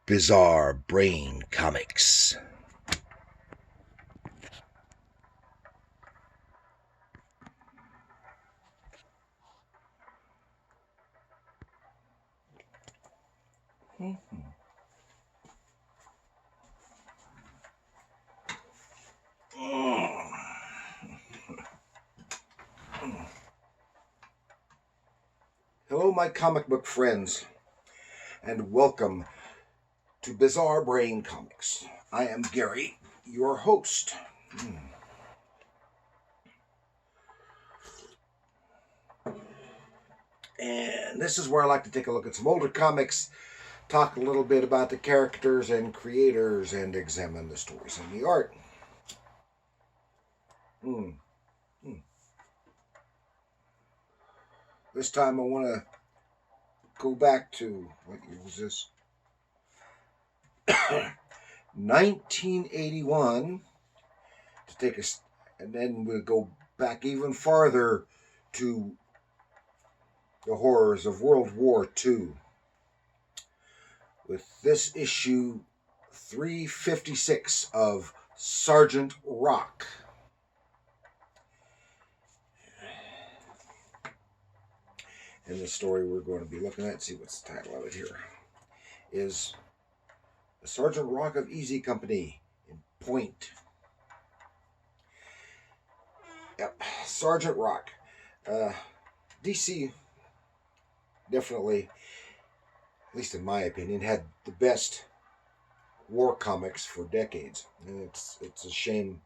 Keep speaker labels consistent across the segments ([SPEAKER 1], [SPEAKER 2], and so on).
[SPEAKER 1] Bizarre Brain Comics. Hello, my comic book friends, and welcome to Bizarre Brain Comics. I am Gary, your host. And this is where I like to take a look at some older comics, talk a little bit about the characters and creators, and examine the stories and the art. Hmm. This time I want to go back to, what year was this? 1981 to take us, and then we'll go back even farther to the horrors of World War II with this issue 356 of Sergeant Rock. And the story we're going to be looking at, see what's the title of it here, is Sergeant Rock of Easy Company in Point. Yep, Sergeant Rock. DC definitely, at least in my opinion, had the best war comics for decades. And it's a shame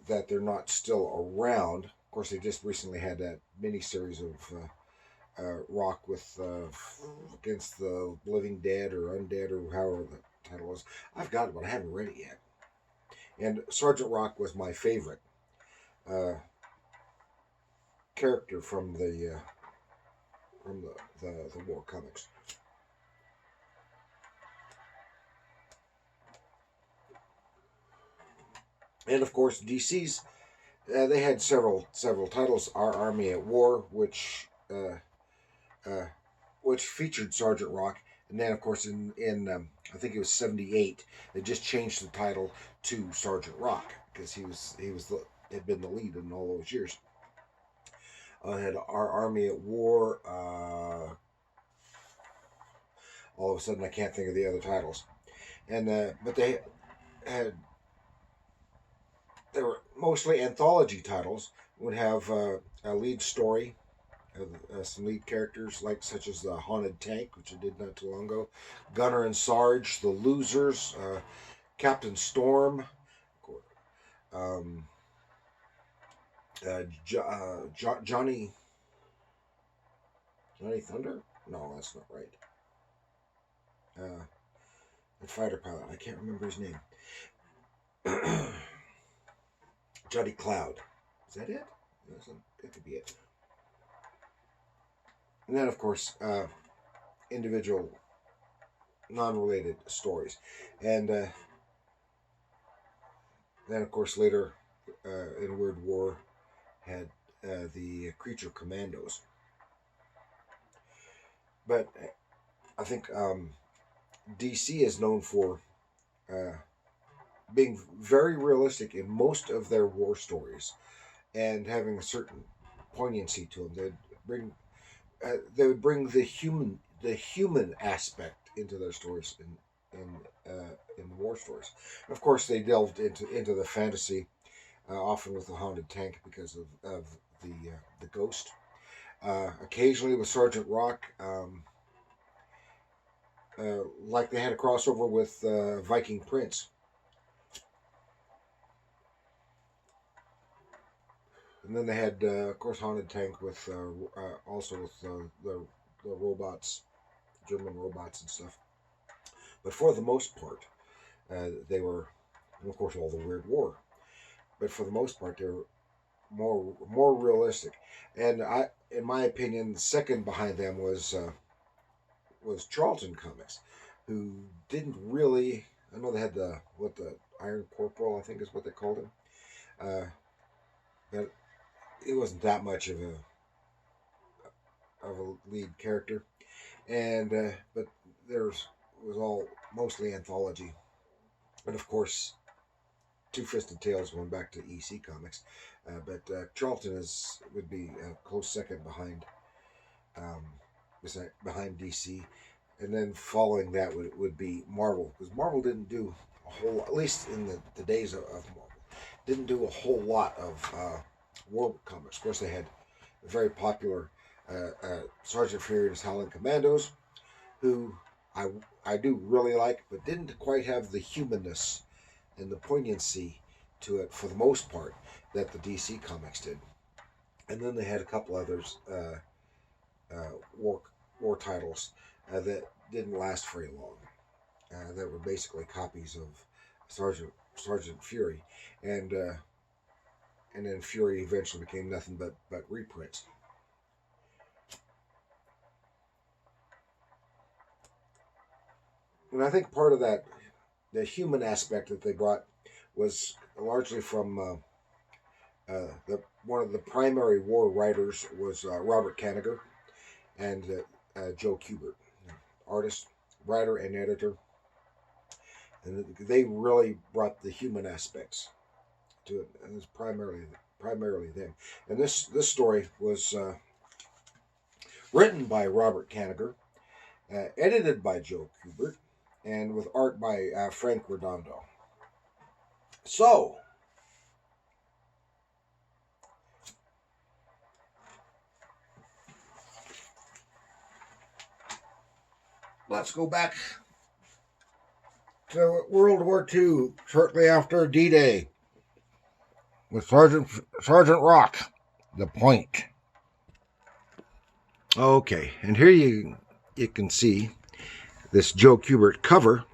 [SPEAKER 1] that they're not still around. Of course, they just recently had that miniseries of Rock with against the Living Dead or Undead or however the title was. I've got it, but I haven't read it yet. And Sergeant Rock was my favorite character from the war comics. And of course, DC's they had several titles. Our Army at War, which featured Sergeant Rock, and then of course in I think it was '78 they just changed the title to Sergeant Rock because had been the lead in all those years. Had Our Army at War. All of a sudden, I can't think of the other titles, and but had they were mostly anthology titles. Would have a lead story, some lead characters such as the Haunted Tank, which I did not too long ago, Gunner and Sarge, the Losers, Captain Storm, um, Johnny Thunder. No, that's not right. The fighter pilot. I can't remember his name. Johnny Cloud. Is that it? That could be it. And then, of course, individual non-related stories. And then, of course, later in World War, had the Creature Commandos. But I think DC is known for being very realistic in most of their war stories and having a certain poignancy to them. They would bring the human aspect into their stories in the war stories. Of course, they delved into the fantasy, often with the Haunted Tank because of the ghost. Occasionally with Sergeant Rock, like they had a crossover with Viking Prince. And then they had, of course, Haunted Tank with also with the robots, German robots and stuff. But for the most part, they were, and of course, all the Weird War. But for the most part, they were more realistic. And in my opinion, the second behind them was Charlton Comics, who didn't really. I know they had the Iron Corporal, I think is what they called him. But it wasn't that much of a lead character, and but there's was all mostly anthology, and of course, Two-Fisted Tales going back to EC Comics. But Charlton would be a close second um, behind DC, and then following that would be Marvel, because Marvel didn't do a whole, at least in the days of Marvel, didn't do a whole lot of war comics. Of course, they had a very popular Sergeant Fury and his Howling Commandos, who I I do really like, but didn't quite have the humanness and the poignancy to it for the most part that the DC comics did. And then they had a couple others war titles that didn't last very long. That were basically copies of Sergeant Fury, and and then Fury eventually became nothing but reprints. And I think part of that, the human aspect that they brought, was largely from the one of the primary war writers was Robert Kanigher and Joe Kubert, artist, writer, and editor, and they really brought the human aspects to it, and it's primarily them. And this story was written by Robert Kanigher, edited by Joe Kubert, and with art by Frank Redondo. So, let's go back to World War II, shortly after D-Day, with Sergeant Rock, The Point. Okay, and here you can see this Joe Kubert cover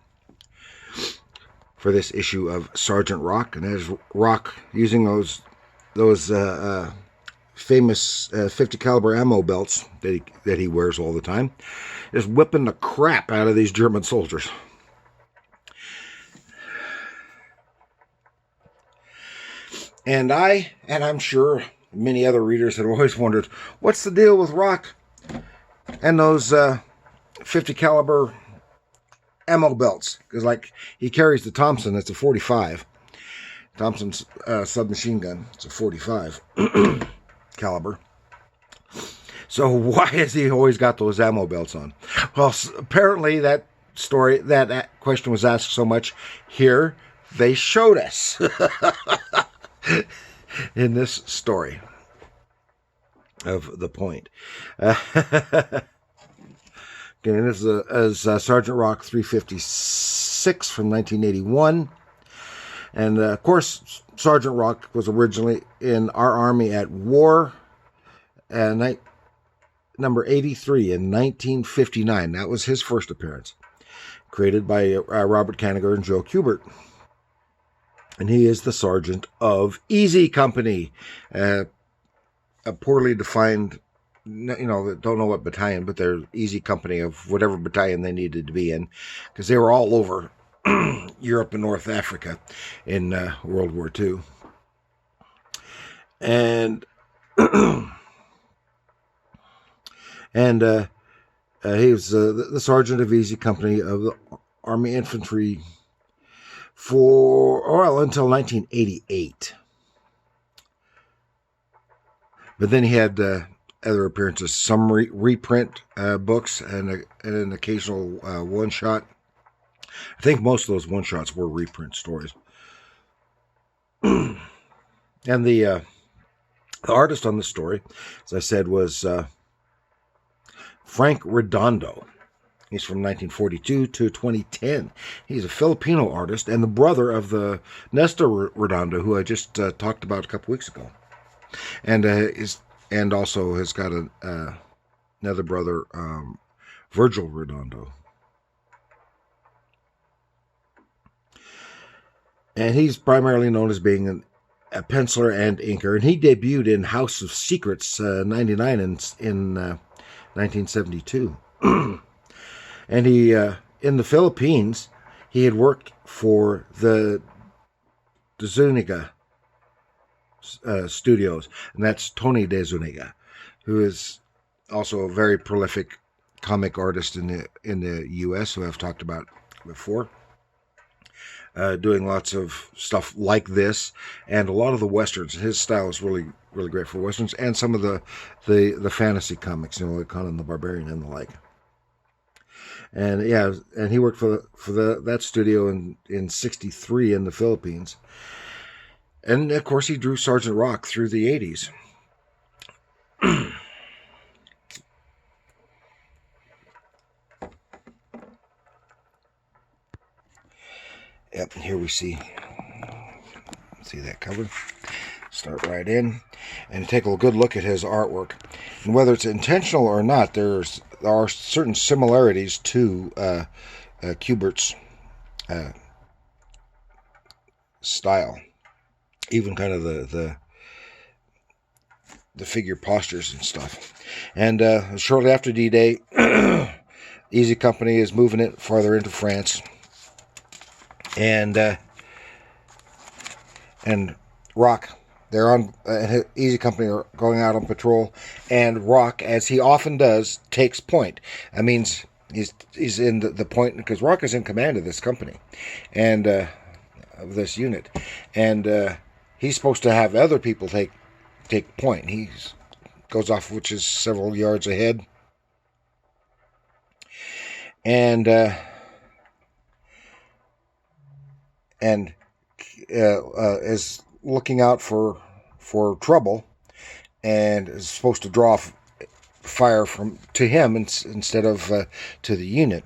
[SPEAKER 1] for this issue of Sergeant Rock, and there's Rock using those famous 50 caliber ammo belts that he wears all the time, just whipping the crap out of these German soldiers. And I'm sure many other readers have always wondered, what's the deal with Rock and those 50 caliber ammo belts? Because like he carries the Thompson, it's a 45. Thompson's submachine gun, it's a 45 caliber. So why has he always got those ammo belts on? Well, apparently that question was asked so much. Here they showed us in this story of The Point. Again, this is Sergeant Rock 356 from 1981. And, of course, Sergeant Rock was originally in our Army at War, number 83 in 1959. That was his first appearance, created by Robert Kanigher and Joe Kubert. And he is the sergeant of Easy Company, a poorly defined, don't know what battalion, but they're Easy Company of whatever battalion they needed to be in, because they were all over Europe and North Africa in World War II. And he was the sergeant of Easy Company of the Army Infantry until 1988. But then he had other appearances, some reprint books, and an occasional one-shot. I think most of those one-shots were reprint stories. And the artist on the story, as I said, was Frank Redondo. He's from 1942 to 2010. He's a Filipino artist and the brother of the Nestor Redondo, who I just talked about a couple weeks ago, and also has got another brother, Virgil Redondo. And he's primarily known as being a penciler and inker, and he debuted in House of Secrets 99 in 1972. And he, in the Philippines, he had worked for the Zuniga Studios, and that's Tony De Zuniga, who is also a very prolific comic artist in the U.S. who I've talked about before. Doing lots of stuff like this, and a lot of the westerns. His style is really great for westerns, and some of the fantasy comics, like Conan the Barbarian and the like. And yeah, and he worked for that studio in '63 in the Philippines, and of course he drew Sergeant Rock through the '80s. Yep, here we see that cover. Start right in and take a good look at his artwork. And whether it's intentional or not, there are certain similarities to Kubert's style. Even kind of the figure postures and stuff. And shortly after D-Day, Easy Company is moving it farther into France. And Rock, they're on Easy Company are going out on patrol, and Rock, as he often does, takes point. That means he's in the point, because Rock is in command of this company and of this unit, and he's supposed to have other people take point. He goes off, which is several yards ahead, and is looking out for trouble, and is supposed to draw fire to him instead of to the unit,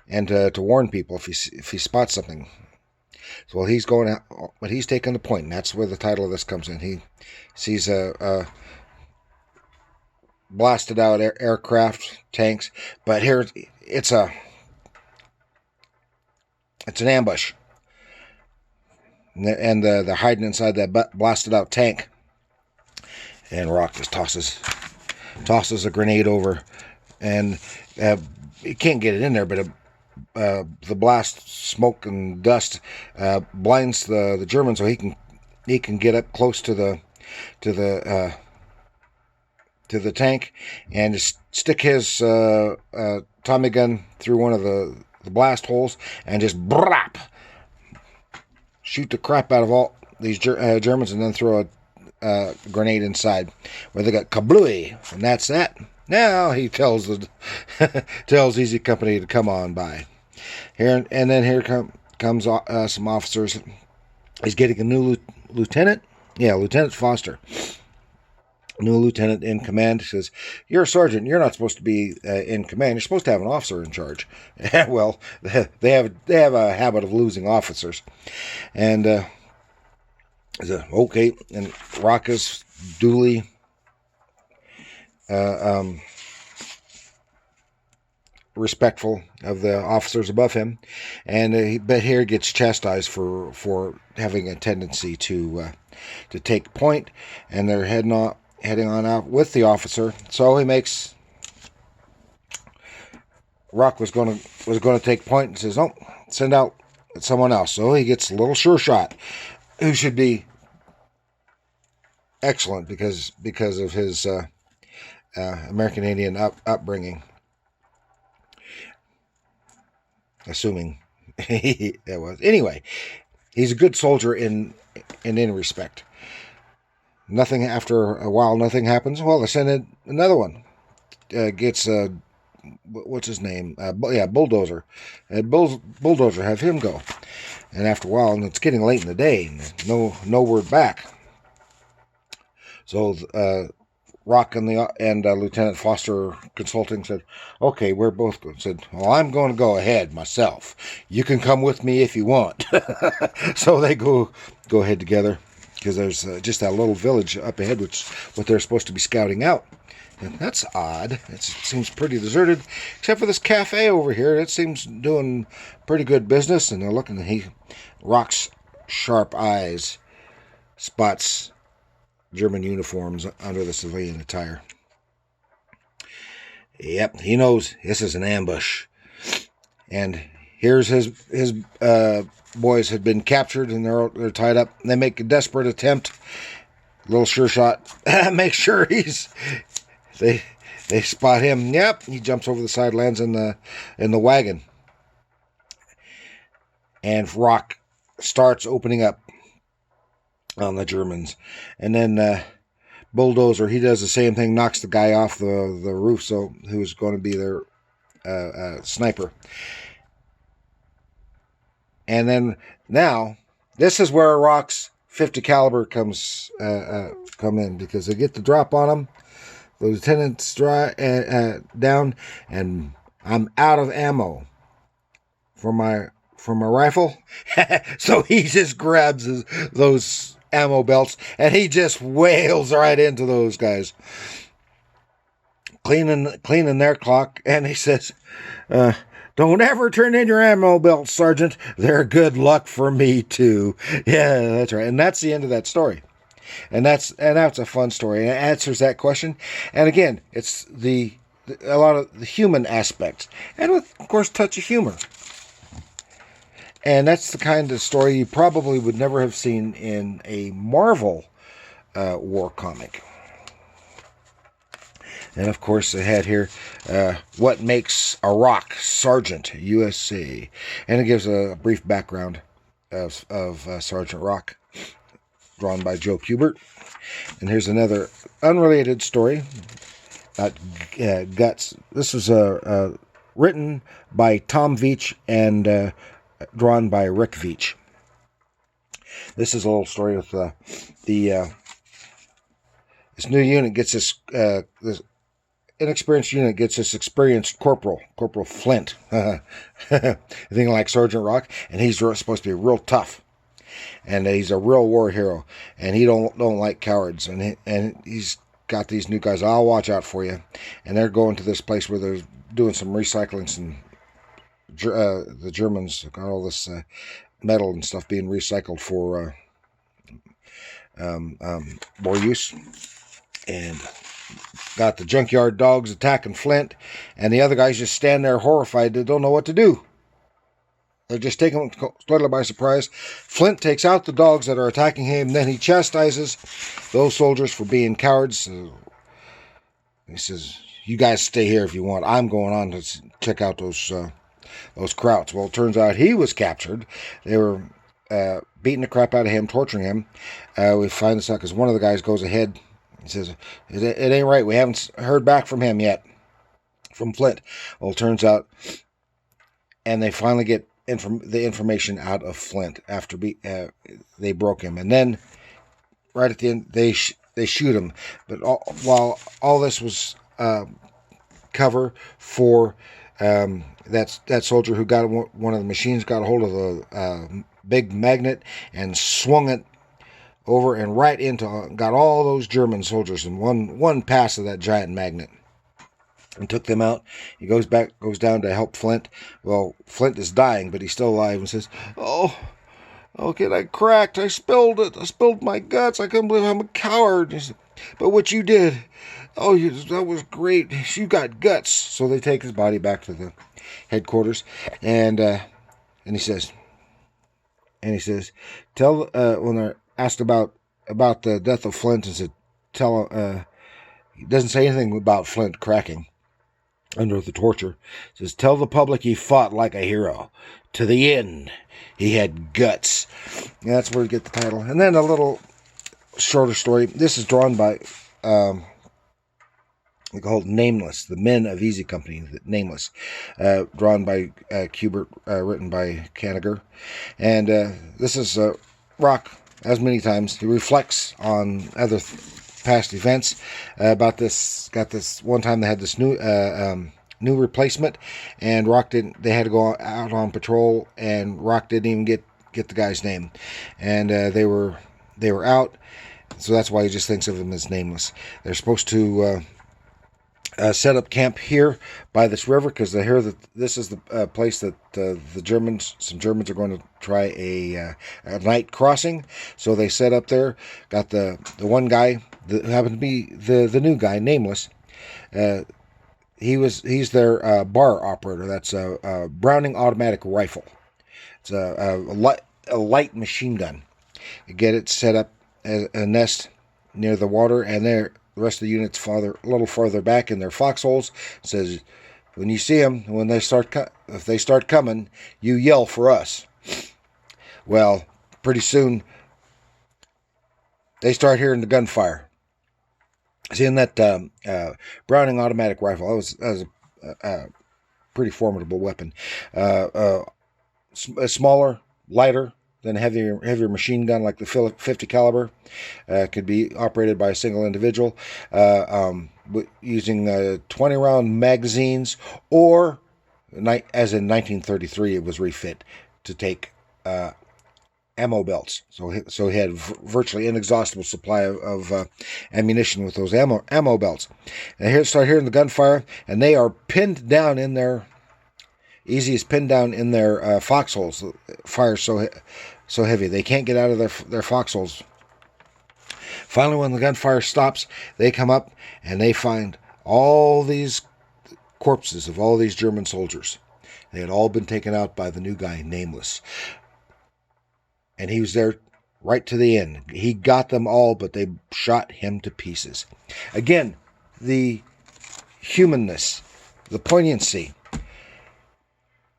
[SPEAKER 1] and to warn people if he spots something. So while he's going out, but he's taking the point, and that's where the title of this comes in. He sees a blasted out aircraft, tanks, but here it's an ambush. And they're hiding inside that blasted out tank. And Rock just tosses a grenade over, and he can't get it in there, but the blast, smoke and dust blinds the German, so he can get up close to the tank and just stick his Tommy gun through one of the blast holes and just brap. Shoot the crap out of all these Germans, and then throw a grenade inside, where they got kablooey, and that's that. Now he tells Easy Company to come on by. Here comes some officers. He's getting a new lieutenant. Yeah, Lieutenant Foster. New lieutenant in command. Says, "You're a sergeant. You're not supposed to be in command. You're supposed to have an officer in charge." Well, they have a habit of losing officers, and okay. And Rock is duly respectful of the officers above him, and but here gets chastised for having a tendency to take point, and they're heading on out with the officer. So he makes Rock was going to take point, and says, "No, send out someone else." So he gets a little sure shot, who should be excellent because of his American Indian upbringing, assuming that was. Anyway, he's a good soldier in respect. Nothing after a while, nothing happens. Well, they send in another one. Gets what's his name? Bulldozer. Bulldozer, have him go. And after a while, and it's getting late in the day, and no word back. So Rock and Lieutenant Foster consulting said, "Okay, we're both good." Said, "Well, I'm going to go ahead myself. You can come with me if you want." So they go ahead together, because there's just that little village up ahead, which what they're supposed to be scouting out. And that's odd. It seems pretty deserted, except for this cafe over here. It seems doing pretty good business, and they're looking. Rock's sharp eyes spots German uniforms under the civilian attire. Yep, he knows this is an ambush. And here's his boys had been captured, and they're tied up. They make a desperate attempt. Little sure shot. Make sure they They spot him. Yep, he jumps over the side, lands in the wagon, and rock starts opening up on the Germans. And then Bulldozer, he does the same thing, knocks the guy off the roof, so who's going to be their sniper. And then now, this is where Rock's 50 caliber come in, because they get the drop on him. The lieutenant's down, and I'm out of ammo for my rifle. So he just grabs those ammo belts, and he just wails right into those guys, cleaning their clock. And he says, "Don't ever turn in your ammo belts, Sergeant. They're good luck for me too." Yeah, that's right. And that's the end of that story. And that's a fun story. And it answers that question. And again, it's a lot of the human aspects, and with, of course, touch of humor. And that's the kind of story you probably would never have seen in a Marvel war comic. And of course, they had here, what makes a rock Sergeant USA, and it gives a brief background of Sergeant Rock, drawn by Joe Kubert. And here's another unrelated story about Guts. This was written by Tom Veitch and drawn by Rick Veitch. This is a little story with this new unit gets this inexperienced unit gets this experienced Corporal Flint, thinking like Sergeant Rock, and he's supposed to be real tough. And he's a real war hero, and he don't like cowards. And he's got these new guys. I'll watch out for you. And they're going to this place where they're doing some recycling. Some the Germans got all this metal and stuff being recycled for war use, and got the junkyard dogs attacking Flint, and the other guys just stand there horrified. They don't know what to do. They're just taking him totally by surprise. Flint takes out the dogs that are attacking him, and then he chastises those soldiers for being cowards. He says, "You guys stay here if you want. I'm going on to check out those krauts." Well, it turns out he was captured. They were beating the crap out of him, torturing him. We find this out because one of the guys goes ahead. He says, it ain't right. We haven't heard back from him yet, from Flint. Well, it turns out, and they finally get the information out of Flint after they broke him. And then, right at the end, they shoot him. But while all this was cover for that soldier who got one of the machines, got a hold of the big magnet and swung it over and right into, got all those German soldiers in one pass of that giant magnet, and took them out. He goes down to help Flint. Well, Flint is dying, but he's still alive, and says, "Oh, okay, I cracked. I spilled it. I spilled my guts. I couldn't believe I'm a coward. Said, but what you did, that was great. You got guts." So they take his body back to the headquarters, and he says, "Tell when they're asked about the death of Flint," and said, he doesn't say anything about Flint cracking under the torture. He says, "Tell the public he fought like a hero to the end. He had guts." And that's where we get the title. And then a little shorter story. This is drawn by called Nameless, The Men of Easy Company, Nameless, drawn by Kubert, written by Kanigher. And this is Rock, as many times. He reflects on other past events about this. Got this one time they had this new replacement, and Rock didn't. They had to go out on patrol, and Rock didn't even get the guy's name, and they were out. So that's why he just thinks of them as Nameless. They're supposed to set up camp here by this river, because they hear that this is the place that some Germans are going to try a night crossing. So they set up there. Got the one guy that happened to be the new guy, Nameless. He's their bar operator. That's a Browning automatic rifle. It's a light machine gun. You get it set up as a nest near the water, and the rest of the units a little farther back in their foxholes. Says, when you see them, if they start coming, you yell for us. Well, pretty soon they start hearing the gunfire. Seeing that Browning automatic rifle, that was a pretty formidable weapon. Smaller, lighter than a heavier machine gun like the 50 caliber. Could be operated by a single individual using 20-round magazines, or as in 1933, it was refit to take ammo belts. So he had virtually inexhaustible supply of ammunition with those ammo belts. And here start hearing the gunfire, and they are pinned down in their foxholes. Fire so heavy they can't get out of their foxholes. Finally, when the gunfire stops, they come up and they find all these corpses of all these German soldiers. They had all been taken out by the new guy, Nameless. And he was there right to the end. He got them all, but they shot him to pieces. Again, the humanness, the poignancy,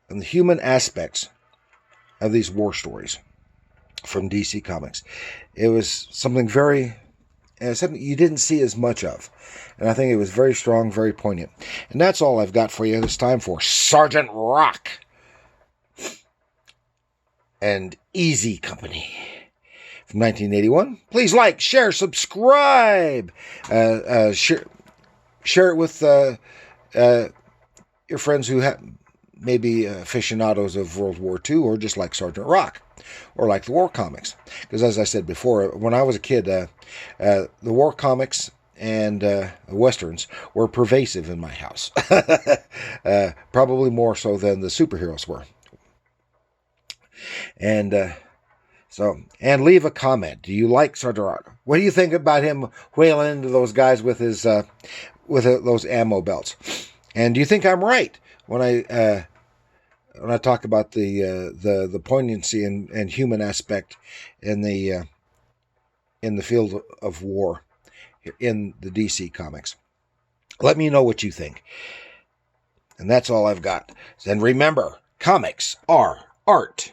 [SPEAKER 1] and the human aspects of these war stories from DC Comics. It was something something you didn't see as much of. And I think it was very strong, very poignant. And that's all I've got for you this time for Sergeant Rock and Easy Company from 1981. Please like, share, subscribe. Share it with your friends who may be aficionados of World War II, or just like Sergeant Rock, or like the war comics. Because as I said before, when I was a kid, the war comics and westerns were pervasive in my house. Probably more so than the superheroes were. And leave a comment. Do you like Sergeant Rock? What do you think about him whaling into those guys with his those ammo belts? And do you think I'm right when I talk about the poignancy and human aspect in the field of war in the DC Comics? Let me know what you think. And that's all I've got. And remember, comics are art.